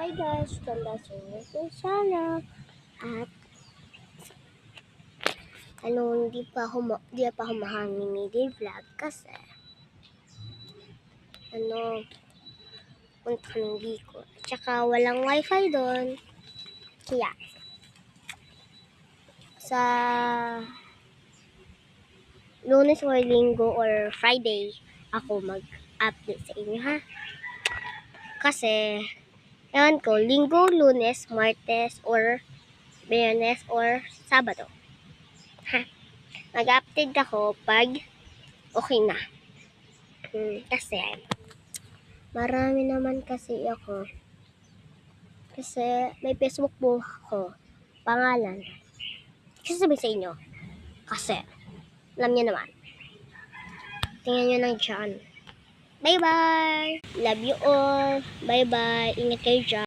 Hi guys, ganda sa inyo po sana. At hindi pa ako mahangin vlog kasi punta kaming Bicol. Tsaka walang wifi doon. Kaya sa Lunes or Linggo or Friday ako mag-update sa inyo ha. Kasi ewan ko, Linggo, Lunes, Martes or Biyernes or Sabado. Ha? Mag-update ako pag okay na. Kasi marami naman kasi ako. Kasi may Facebook po ako. Pangalan. Kasi sabi sa inyo. Kasi alam niyo naman. Tingnan niyo lang dyan. Bye-bye! Love you all. Bye-bye. Ingat kayo dyan.